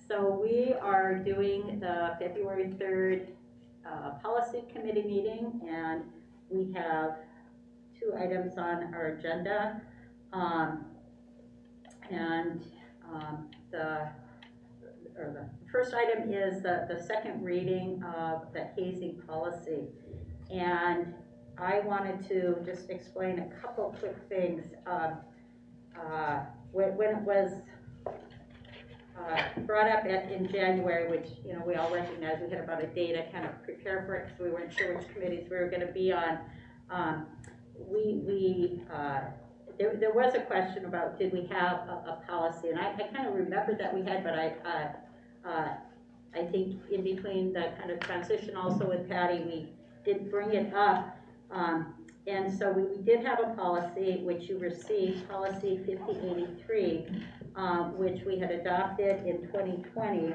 So we are doing the February 3rd policy committee meeting, and we have 2 items on our agenda. And the first item is the second reading of the hazing policy. And I wanted to just explain a couple quick things. When it was brought up in January, which we all recognize, we had about a day to kind of prepare for it because we weren't sure which committees we were going to be on. There was a question about did we have a policy, and I kind of remembered that we had, but I think in between the kind of transition also with Patty, we didn't bring it up. And so we did have a policy which you received, policy 5083, which we had adopted in 2020.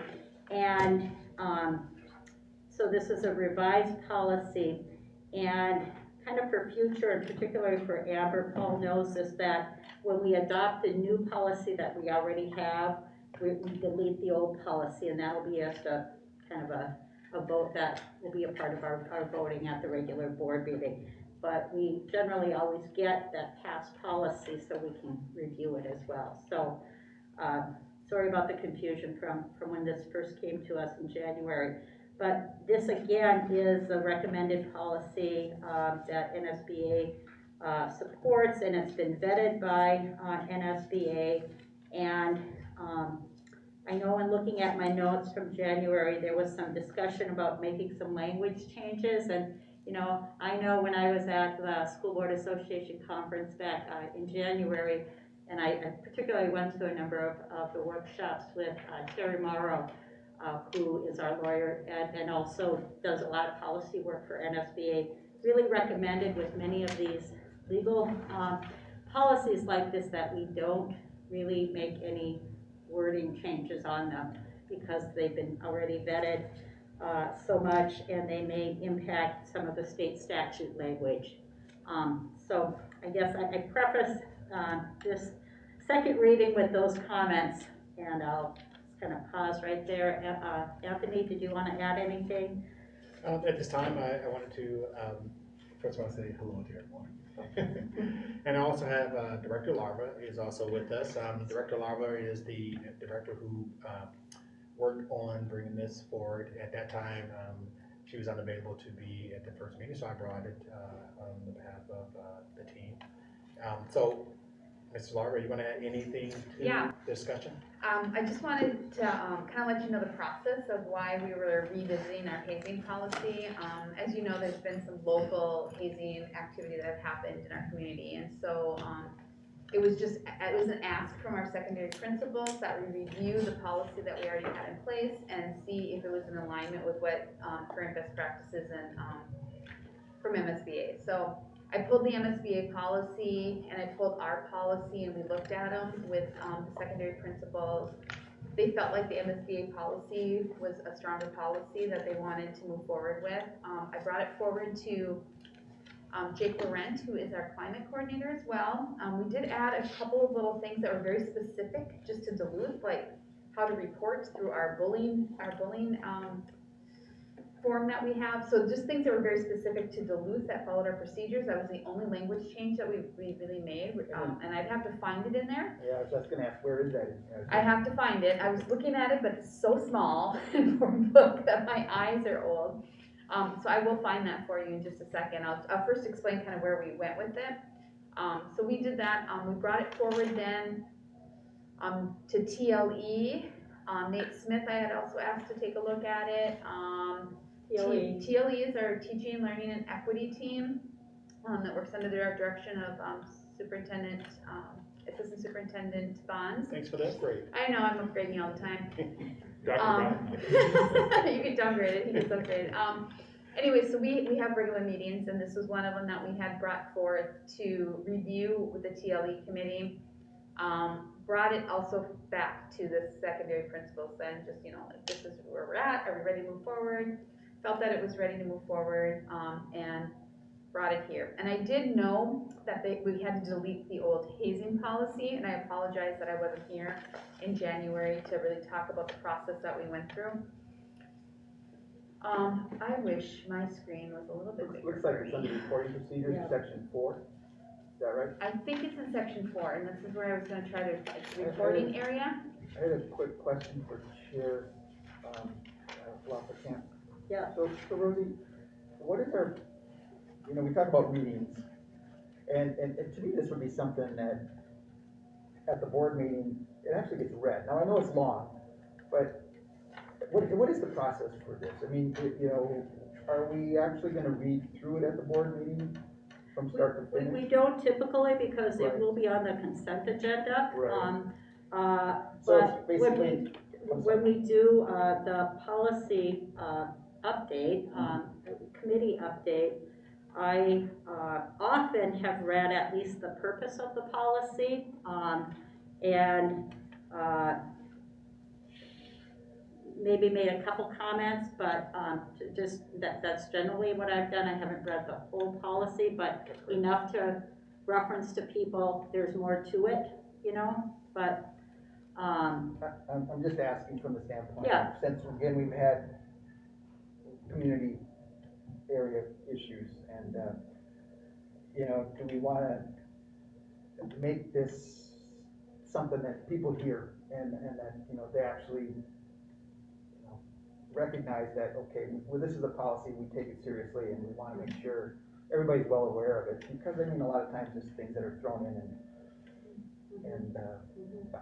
And so this is a revised policy, and kind of for future, and particularly for Amber, Paul knows this, that when we adopt a new policy that we already have, we delete the old policy, and that'll be just a kind of a vote that will be a part of our voting at the regular board meeting. But we generally always get that past policy so we can review it as well. So sorry about the confusion from when this first came to us in January. But this again is a recommended policy that NSBA supports, and it's been vetted by NSBA. And I know in looking at my notes from January, there was some discussion about making some language changes. And I know when I was at the School Board Association conference back in January, and I particularly went to a number of the workshops with Terry Morrow, who is our lawyer and also does a lot of policy work for NSBA, really recommended with many of these legal policies like this that we don't really make any wording changes on them because they've been already vetted so much, and they may impact some of the state statute language. So I guess I preface this second reading with those comments, and I'll kind of pause right there. Anthony, did you want to add anything? At this time, I wanted to first of all say hello to everyone. And I also have Director Larva is also with us. Director Larva is the director who worked on bringing this forward. At that time, she was unavailable to be at the first meeting, so I brought it on the behalf of the team. So, Mrs. Larva, you want to add anything to the discussion? I just wanted to kind of let you know the process of why we were revisiting our hazing policy. As you know, there's been some local hazing activity that have happened in our community, and so it was an ask from our secondary principals that we review the policy that we already had in place and see if it was in alignment with what current best practices and from MSBA. So I pulled the MSBA policy and I pulled our policy, and we looked at them with the secondary principals. They felt like the MSBA policy was a stronger policy that they wanted to move forward with. I brought it forward to Jake Laurent, who is our climate coordinator as well. We did add a couple of little things that were very specific just to Duluth, like how to report through our bullying form that we have. So just things that were very specific to Duluth that followed our procedures. That was the only language change that we really made, and I'd have to find it in there. Yeah, I was just going to ask, where is that? I have to find it. I was looking at it, but it's so small for a book that my eyes are old. So I will find that for you in just a second. I'll first explain kind of where we went with it. So we did that. We brought it forward then to TLE. Nate Smith, I had also asked to take a look at it. TLE is our Teaching and Learning and Equity team that works under the direction of Assistant Superintendent Bonds. Thanks for the upgrade. I know, I'm upgrading all the time. You get downgraded, he gets upgraded. Anyway, so we have regular meetings, and this was one of them that we had brought forth to review with the TLE committee. Brought it also back to the secondary principals then, just, like, this is where we're at, are we ready to move forward? Felt that it was ready to move forward, and brought it here. And I did know that we had to delete the old hazing policy, and I apologize that I wasn't here in January to really talk about the process that we went through. I wish my screen was a little bit bigger. Looks like it's under reporting procedures, Yeah. section 4. Is that right? I think it's in section 4, and this is where I was gonna try to, it's the reporting area. I had a quick question for Chair Lafayette. Yeah. So Rosie, what is our, we talk about meetings, and to me, this would be something that at the board meeting, it actually gets read. Now, I know it's long, but what is the process for this? I mean, are we actually gonna read through it at the board meeting from start to We finish? don't typically, because it Right. will be on the consent agenda. Right. So But it's basically, when we do, the policy, update, committee update, I, often have read at least the purpose of the policy, and, maybe made a couple comments, but, just, that's generally what I've done. I haven't read the whole policy, but enough to reference to people, there's more to it, but, I'm just asking from the standpoint, Yeah. since again, we've had community area issues, and, do we wanna make this something that people hear, and that, they actually, recognize that, okay, well, this is a policy, we take it seriously, and we wanna make sure everybody's well aware of it, because, a lot of times there's things that are thrown in and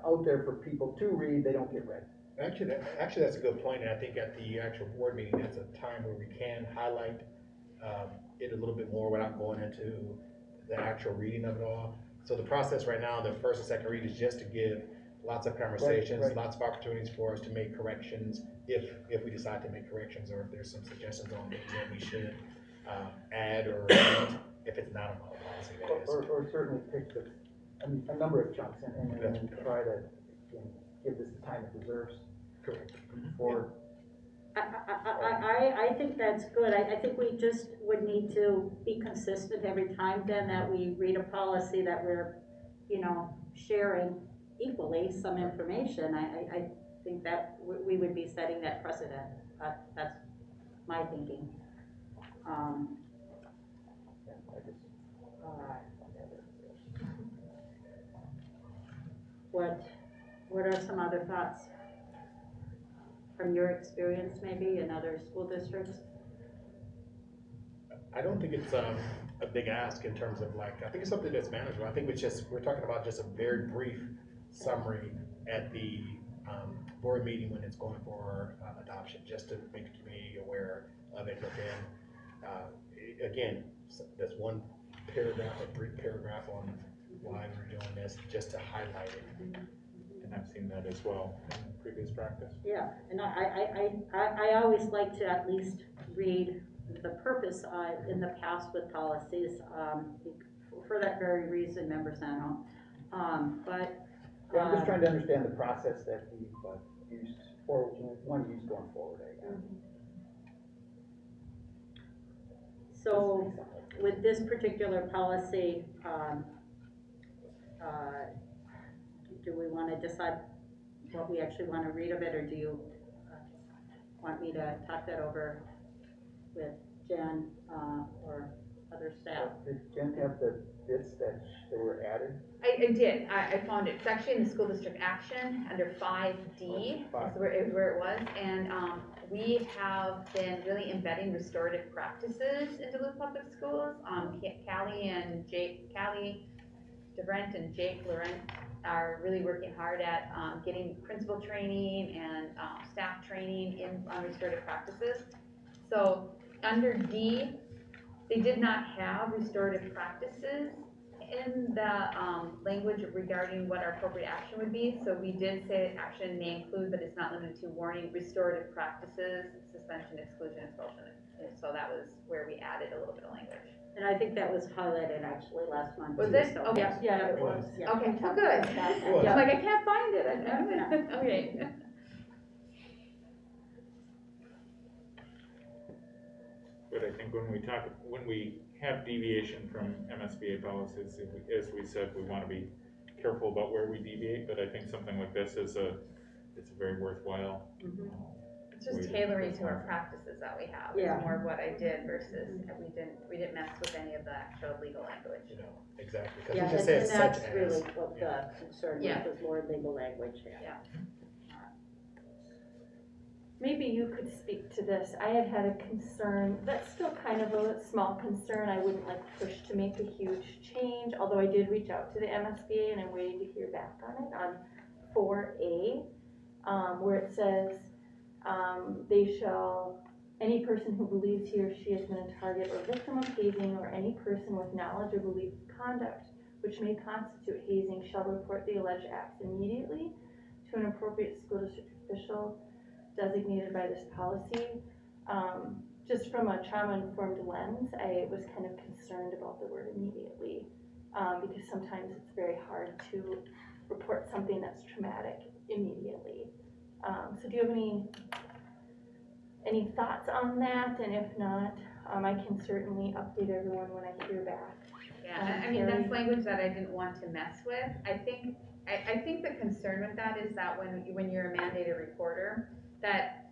out there for people to read, they don't get read. Actually, that's a good point, and I think at the actual board meeting, that's a time where we can highlight it a little bit more without going into the actual reading of it all. So the process right now, the first and second read is just to give lots of conversations, Right. lots of opportunities for us to make corrections, if we decide to make corrections, or if there's some suggestions on things that we should add or delete, if it's not a policy, that is. Or certainly pick a number of chunks and try to, give this the time it deserves Correct. for. I think that's good. I think we just would need to be consistent every time then that we read a policy that we're, sharing equally some information. I think that we would be setting that precedent. That's my thinking. What are some other thoughts from your experience maybe in other school districts? I don't think it's a big ask in terms of I think it's something that's manageable. I think we're talking about just a very brief summary at the board meeting when it's going for adoption, just to make the community aware of it. But then, again, that's one paragraph, a brief paragraph on why we're doing this, just to highlight it. And I've seen that as well in previous practice. Yeah, and I always like to at least read the purpose in the past with policies, for that very reason, Member Sano. But Yeah, I'm just trying to understand the process that we've used, or want to use going forward, I guess. So with this particular policy, do we want to decide what we actually want to read of it, or do you want me to talk that over with Jen or other staff? Did Jen have the bits that were added? I did, I found it, it's actually in the school district action, under 5D, is where it was, and, we have been really embedding restorative practices in Duluth Public Schools. Callie DeBrent and Jake Laurent are really working hard at, getting principal training and, staff training on restorative practices. So, under D, they did not have restorative practices in the language regarding what our appropriate action would be. So we did say action may include, but it's not limited to, warning, restorative practices, suspension, exclusion, expulsion. And so that was where we added a little bit of language. And I think that was highlighted actually last month. Was too, it? so- Okay. Yeah, it was. Yeah. Okay, well, good. was. I'm like, I can't find it. Okay. But I think think when we have deviation from MSBA policies, as we said, we want to be careful about where we deviate, but I think something like this it's a very worthwhile. Mhm. It's just tailoring to our practices that we have, Yeah. is more of what I did versus we didn't mess with any of the actual legal language. You know, exactly, because Yeah, it just and says such that's as. really what the concern Yeah. was more legal language, yeah. Yeah. Maybe you could speak to this. I had a concern, that's still kind of a small concern. I wouldn't like push to make a huge change, although I did reach out to the MSBA and I'm waiting to hear back on it, on 4A, where it says, any person who believes he or she has been a target or victim of hazing, or any person with knowledge or belief of conduct which may constitute hazing, shall report the alleged acts immediately to an appropriate school district official designated by this policy. Just from a trauma-informed lens, I was kind of concerned about the word immediately, because sometimes it's very hard to report something that's traumatic immediately. So do you have any thoughts on that? And if not, I can certainly update everyone when I hear back. Yeah, I mean, that's language that I didn't want to mess with. I think the concern with that is that when you're a mandated reporter, that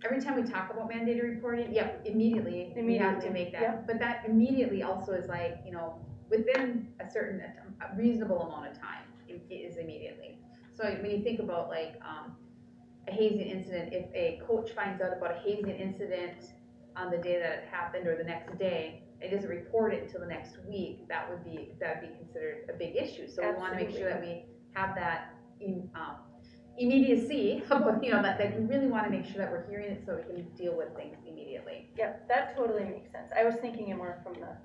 every time we talk about mandated reporting, immediately we have to make that. Yep. But that immediately also is like, within a certain a reasonable amount of time, it is immediately. So when you think about like a hazing incident, if a coach finds out about a hazing incident on the day that it happened or the next day, it doesn't report it until the next week, that would be considered a big issue. So we want to make sure that we have that immediacy about, that we really want to make sure that we're hearing it so we can deal with things immediately. Yep, that totally makes sense. I was thinking it more from the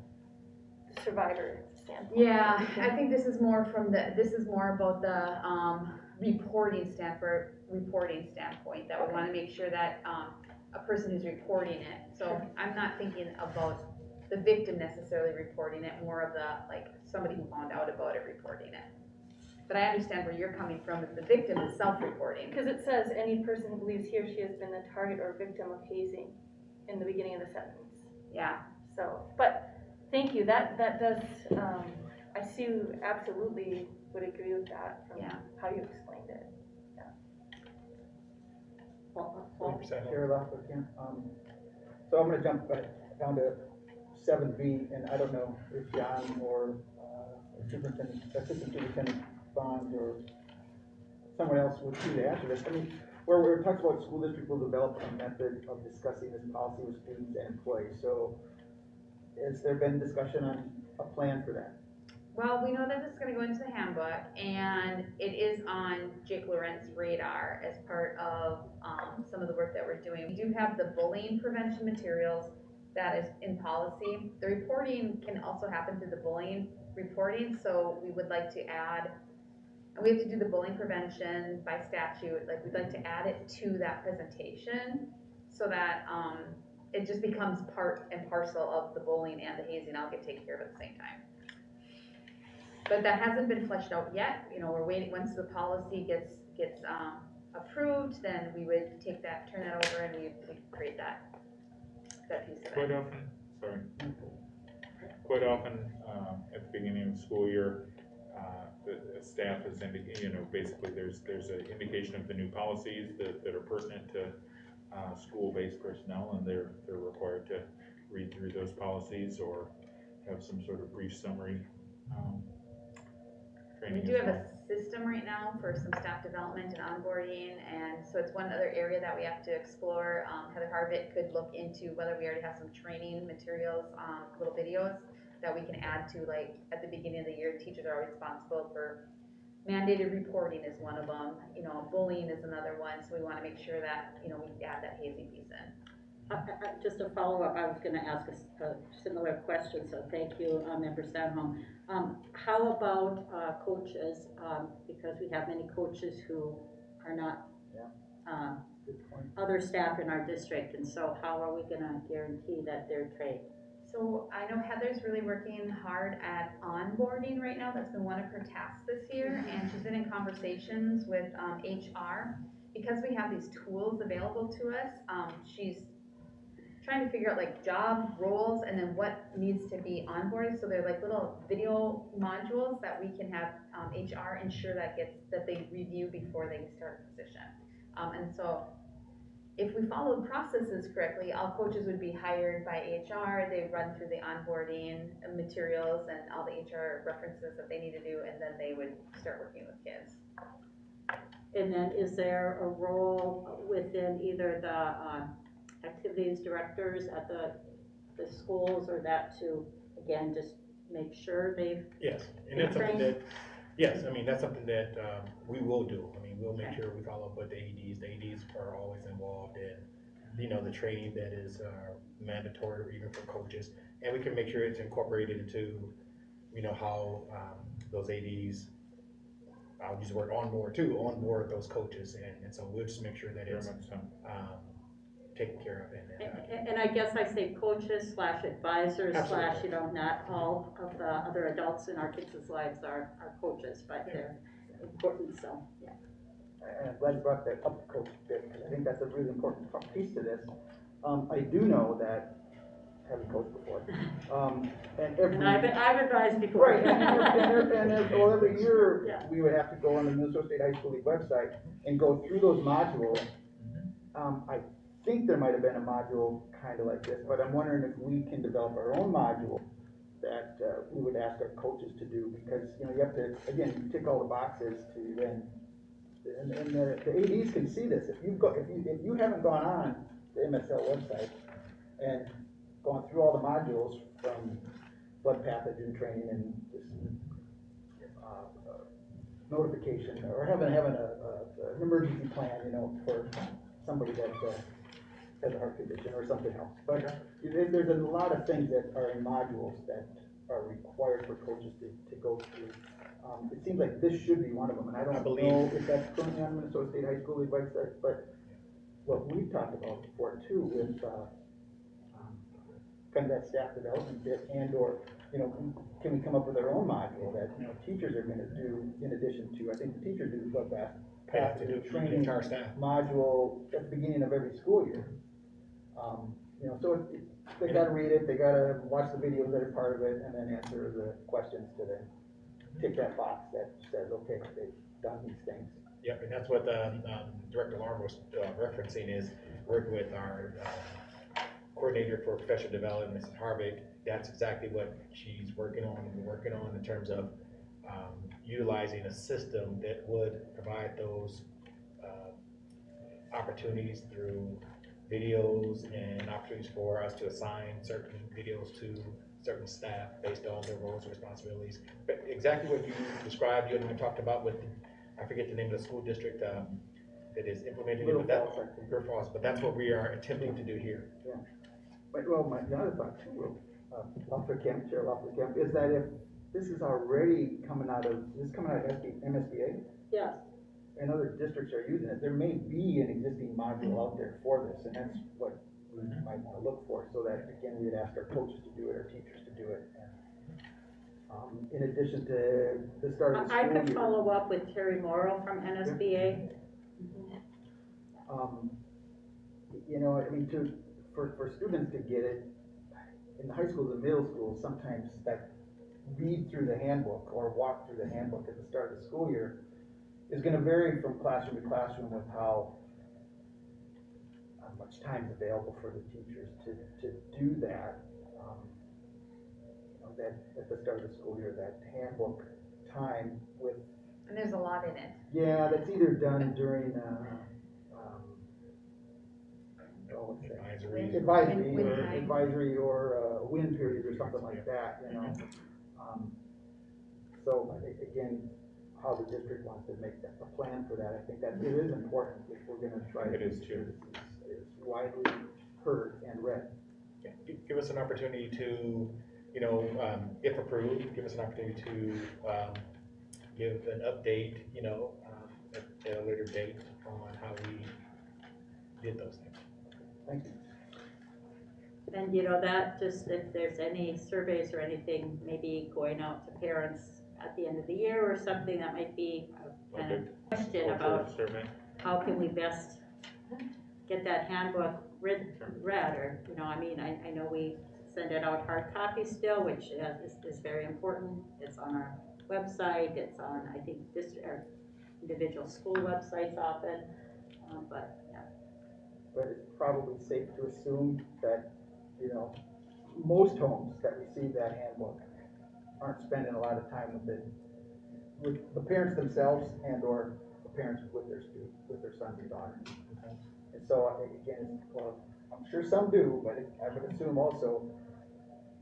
survivor standpoint. Yeah, I think this is more about the reporting standpoint, that we want to make sure that a person who's reporting it. So I'm not thinking about the victim necessarily reporting it, more of somebody who found out about it reporting it. But I understand where you're coming from, if the victim is self-reporting. Because it says any person who believes he or she has been the target or victim of hazing in the beginning of the sentence. Yeah. So, but thank you. That does, I see you absolutely would agree with that from how you explained it. Chair Lafleur again. So I'm gonna jump back down to 7B, and I don't know if John or Assistant Superintendent Bond or someone else would choose to answer this. I mean, where we're talking about school district will develop a method of discussing this policy with students and employees. So has there been discussion on a plan for that? Well, we know that this is gonna go into the handbook, and it is on Jake Lorenz's radar as part of some of the work that we're doing. We do have the bullying prevention materials that is in policy. The reporting can also happen through the bullying reporting, so we would like to add, and we have to do the bullying prevention by statute, we'd like to add it to that presentation so that it just becomes part and parcel of the bullying and the hazing all get taken care of at the same time. But that hasn't been fleshed out yet. We're waiting, once the policy gets approved, then we would turn that over, and we create that piece of it. Quite often, at the beginning of the school year, the staff is basically there's an indication of the new policies that are pertinent to school-based personnel, and they're required to read through those policies or have some sort of brief summary We training. do have a system right now for some staff development and onboarding, and so it's one other area that we have to explore. Heather Harvitt could look into whether we already have some training materials, little videos that we can add to, at the beginning of the year. Teachers are responsible for mandated reporting is one of them, bullying is another one, so we want to make sure that, we add that hazing piece in. Just a follow-up, I was gonna ask a similar question, so thank you, Member Stanholm. How about coaches, because we have many coaches who are not Good point. other staff in our district, and so how are we gonna guarantee that they're trained? So I know Heather's really working hard at onboarding right now. That's been one of her tasks this year, and she's been in conversations with HR. Because we have these tools available to us, trying to figure out like job roles and then what needs to be onboarded. So they're like little video modules that we can have HR ensure that they review before they start a position. And so if we follow the processes correctly, all coaches would be hired by HR, they run through the onboarding materials and all the HR references that they need to do, and then they would start working with kids. And then is there a role within either the activities directors at the schools or that to, again, just make sure they've, Yes, and that's something that, yes, I mean, that's something that, we will do. I mean, we'll make sure we follow up with the ADs. The ADs are always involved in, you know, the training that is, mandatory or even for coaches. And we can make sure it's incorporated into, you know, how, those ADs, I'll use the word onboard those coaches. And so we'll just make sure that Very it's, much so. taken care of. and I guess I say coaches / advisors / you know, not all of the other adults in our kids' lives are coaches, but they're important, so, yeah. And I'm glad you brought that up, Coach, because I think that's a really important piece to this. I do know that, having coached before, and every. And I've advised before. Right, well, every year, Yeah. we would have to go on the Minnesota State High School League website and go through those modules. I think there might have been a module kind of like this, but I'm wondering if we can develop our own module that we would ask our coaches to do, because, you know, you have to, again, you tick all the boxes to then, and the ADs can see this. If you haven't gone on the MSL website and gone through all the modules from blood pathogen training and this, notification, or having an emergency plan, you know, for somebody that has a heart condition or something else. But there's a lot of things that are in modules that are required for coaches to go through. It seems like this should be one of them, and I don't know if that's currently on Minnesota State High School League website, but what we've talked about before too with kind of that staff development bit, and or, you know, can we come up with our own module that, you know, teachers are gonna do in addition to, I think the teachers do blood pathogen training module at the beginning of every school year. You know, so they gotta read it, they gotta watch the videos that are part of it, and then answer the questions to then tick that box that says, okay, they've done these things. Yep, and that's what Director Larm was referencing, is working with our coordinator for professional development, Mrs. Harvick. That's exactly what she's working on in terms of utilizing a system that would provide those opportunities through videos and opportunities for us to assign certain videos to certain staff based on their roles and responsibilities. But exactly what you described, you and I talked about with, I forget the name of the school district that is implementing it, but that's what we are attempting to do here. Yeah. But, well, the other thought too, Chair Lafleur, is that if this is already coming out of MSBA? Yes. And other districts are using it, there may be an existing module out there for this, and that's what we might want to look for, so that, again, we would ask our coaches to do it, our teachers to do it. And, in addition to the start of the school year. I could follow up with Terry Morrow from NSBA. You know, I mean, for students to get it, in the high schools and middle schools, sometimes that read through the handbook or walk through the handbook at the start of the school year is going to vary from classroom to classroom with how much time is available for the teachers to do that. You know, that at the start of the school year, that handbook time with. And there's a lot in it. Yeah, that's either done during advisory or wind period or something like that, you know. So again, how the district wants to make a plan for that, I think that it is important if we're gonna try to. It is too. It's widely heard and read. Yeah, give us an opportunity to, you know, if approved, give us an opportunity to give an update, you know, at a later date on how we did those things. Thank you. And you know, that just, if there's any surveys or anything, maybe going out to parents at the end of the year or something, that might be a kind of question about how can we best get that handbook read, or, you know, I mean, I know we send it out hard copy still, which is very important. It's on our website, it's on, I think, our individual school websites often, but, yeah. But it's probably safe to assume that, you know, most homes that receive that handbook aren't spending a lot of time with it, with the parents themselves and or the parents with their sons and daughters. And so, again, well, I'm sure some do, but I would assume also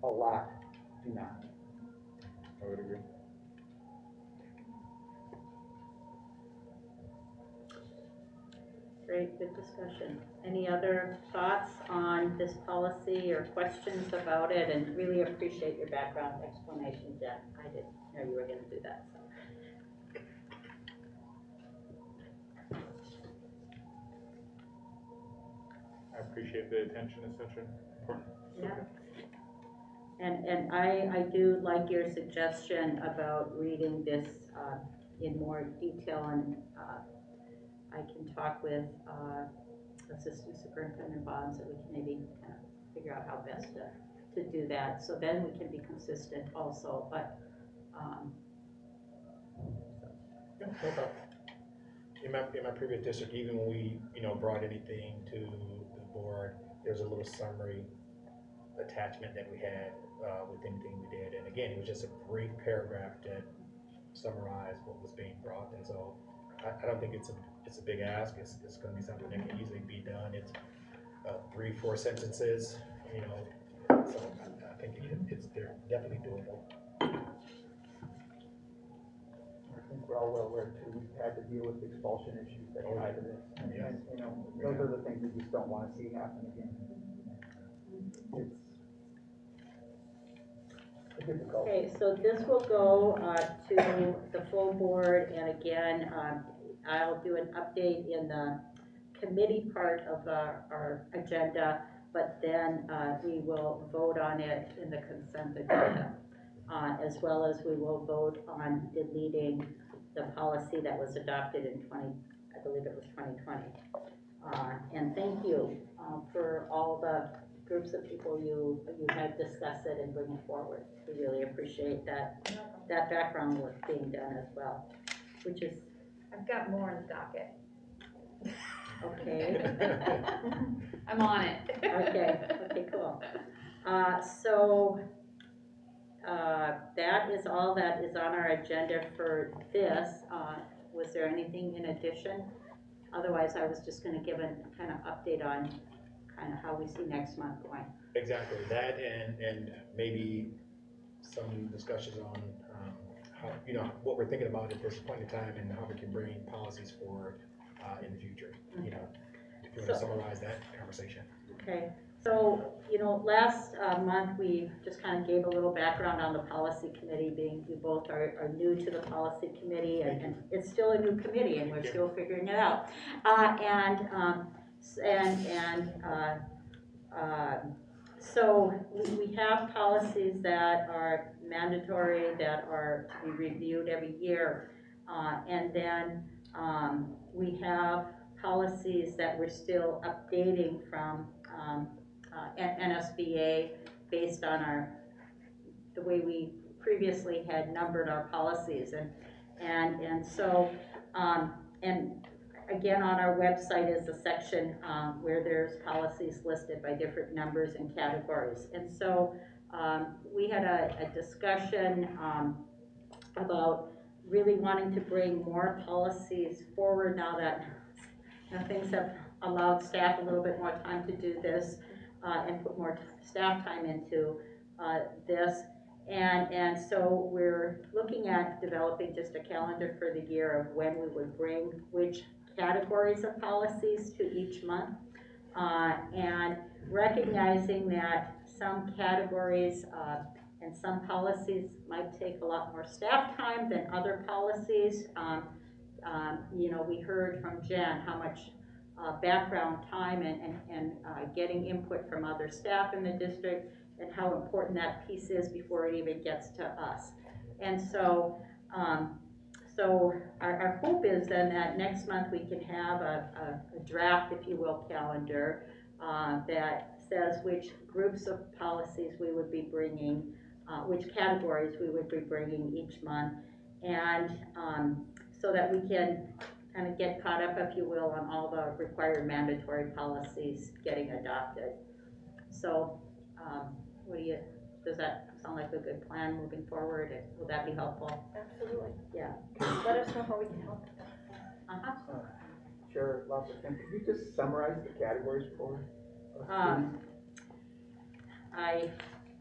a lot do not. I would agree. Great, good discussion. Any other thoughts on this policy or questions about it? And really appreciate your background explanation, Jen. I didn't know you were gonna do that, so. I appreciate the attention, it's such an important subject. And I do like your suggestion about reading this in more detail, and I can talk with Assistant Superintendent Bonds, so we can maybe kind of figure out how best to do that, so then we can be consistent also, but Yeah, no problem. In my previous district, even when we, you know, brought anything to the board, there's a little summary attachment that we had with anything we did. And again, it was just a brief paragraph that summarized what was being brought. And so I don't think it's a big ask. It's going to be something that can easily be done. It's 3-4 sentences, you know. So I think they're definitely doable. I think we're all well aware too, we've had to deal with the expulsion issues that tie to this. And, you know, those are the things we just don't want to see happen again. It's difficult. okay, so this will go to the full board, and again, I'll do an update in the committee part of our agenda, but then we will vote on it in the consent agenda, as well as we will vote on deleting the policy that was adopted in I believe it was 2020. And thank you for all the groups of people you had discuss it and bring it forward. We really appreciate that background work being done as well, which is I've got more in the docket. okay. I'm on it. Okay, cool. So that is all that is on our agenda for this. Was there anything in addition? Otherwise, I was just gonna give a kind of update on kind of how we see next month going. Exactly, that and maybe some discussions on how, you know, what we're thinking about at this point in time and how we can bring policies forward in the future, you know, if you want to summarize that conversation. Okay, so, you know, last month we just kind of gave a little background on the policy committee, being you both are new to the policy committee, and it's still a new committee and we're still figuring it out. So we have policies that are mandatory, that are to be reviewed every year, and then we have policies that we're still updating from NSBA based on the way we previously had numbered our policies, and so again, on our website is a section where there's policies listed by different numbers and categories. And so we had a discussion about really wanting to bring more policies forward now that, you know, things have allowed staff a little bit more time to do this and put more staff time into this. And so we're looking at developing just a calendar for the year of when we would bring which categories of policies to each month, and recognizing that some categories and some policies might take a lot more staff time than other policies. You know, we heard from Jen how much background time and getting input from other staff in the district and how important that piece is before it even gets to us. And so So our hope is then that next month we can have a draft, if you will, calendar that says which groups of policies we would be bringing, which categories we would be bringing each month, and so that we can kind of get caught up, if you will, on all the required mandatory policies getting adopted. So, does that sound like a good plan moving forward? Will that be helpful? Absolutely. Yeah. Let us know how we can help. Uh-huh. Chair Lawson, could you just summarize the categories for us, Um,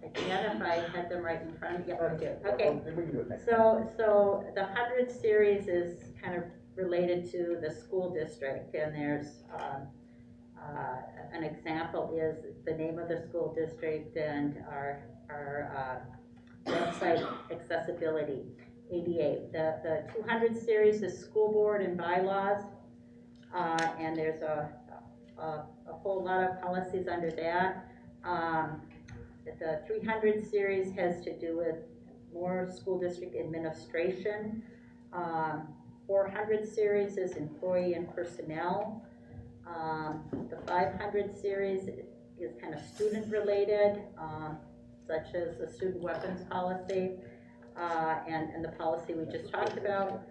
Again, if I had them right in front of me, yeah, I do. Okay. We can do it next time. So the 100 series is kind of related to the school district, and there's an example is the name of the school district and our website accessibility, ADA. The 200 series is school board and bylaws, and there's a whole lot of policies under that. The 300 series has to do with more school district administration. 400 series is employee and personnel. The 500 series is kind of student related, such as the student weapons policy and the policy we just talked about.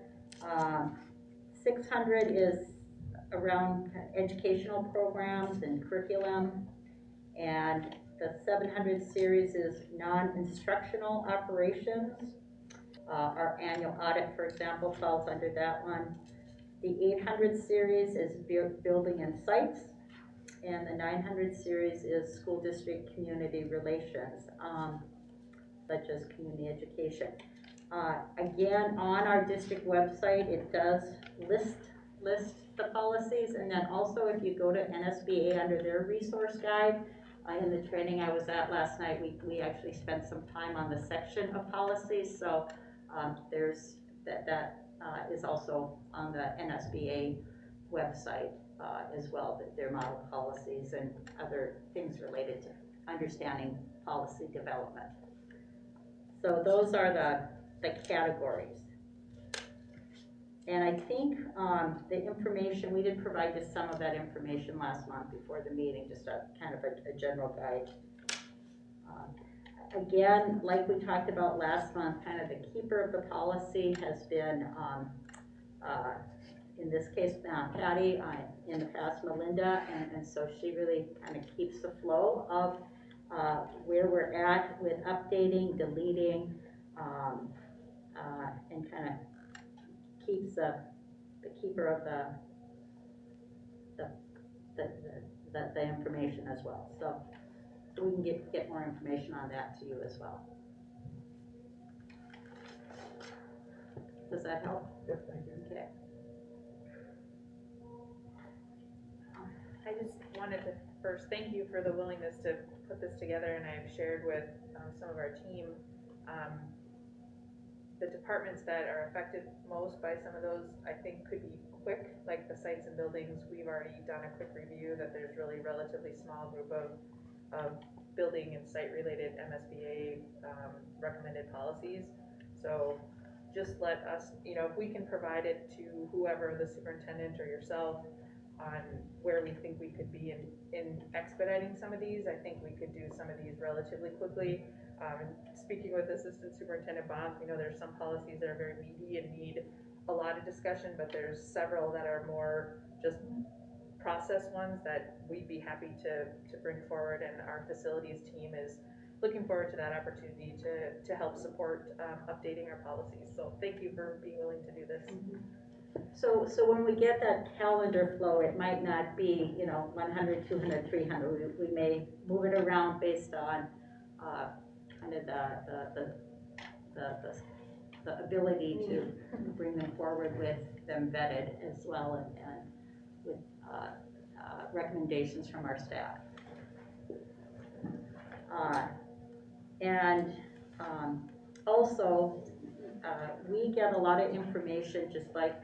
600 is around educational programs and curriculum, and the 700 series is non-instructional operations. Our annual audit, for example, falls under that one. The 800 series is building and sites, and the 900 series is school district community relations, such as community education. Again, on our district website, it does list the policies, and then also if you go to NSBA under their resource guide, in the training I was at last night, we actually spent some time on the section of policies, so there's that is also on the NSBA website as well, their model policies and other things related to understanding policy development. So those are the categories. And I think the information, we did provide just some of that information last month before the meeting, just a kind of a general guide. Again, like we talked about last month, kind of the keeper of the policy has been, in this case, Patty, in the past Melinda, and so she really kind of keeps the flow of where we're at with updating, deleting, and kind of keeps the keeper of the information as well. So we can get more information on that to you as well. Does that help? Yep, thank you. Okay. I just wanted to first thank you for the willingness to put this together, and I've shared with some of our team the departments that are affected most by some of those, I think could be quick, like the sites and buildings. We've already done a quick review that there's really relatively small group of building and site related MSBA recommended policies. So just let us, if we can provide it to whoever, the superintendent or yourself, on where we think we could be in expediting some of these. I think we could do some of these relatively quickly. Speaking with Assistant Superintendent Bond, there's some policies that are very meaty and need a lot of discussion, but there's several that are more just process ones that we'd be happy to bring forward, and our facilities team is looking forward to that opportunity to help support updating our policies. So thank you for being willing to do this. So when we get that calendar flow, it might not be 100, 200, 300. We may move it around based on kind of the ability to bring them forward with them vetted as well, and with recommendations from our staff. Also, we get a lot of information, just like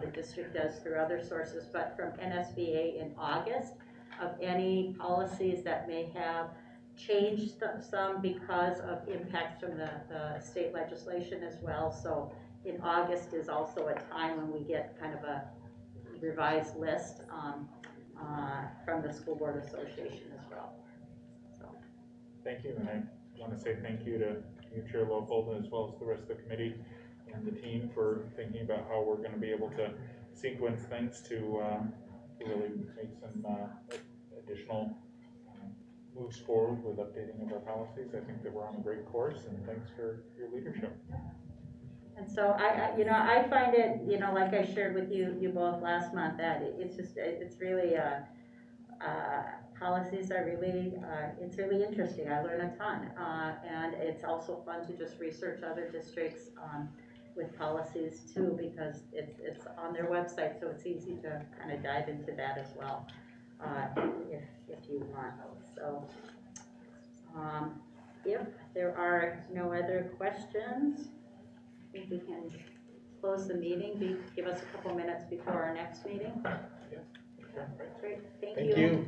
the district does through other sources, but from NSBA in August, of any policies that may have changed some because of impacts from the state legislation as well. So in August is also a time when we get kind of a revised list, from the School Board Association as well, so. Thank you, and I want to say thank you to you, Chair Leopold, as well as the rest of the committee and the team for thinking about how we're going to be able to sequence things to really make some additional moves forward with updating of our policies. I think that we're on a great course, and thanks for your leadership. And so I find it, like I shared with you both last month, that it's really, policies are really, it's really interesting. I learn a ton. And it's also fun to just research other districts, with policies too, because it's on their website, so it's easy to kind of dive into that as well, if you want. So, if there are no other questions, I think we can close the meeting, give us a couple minutes before our next meeting. Yeah. Great, thank Thank you.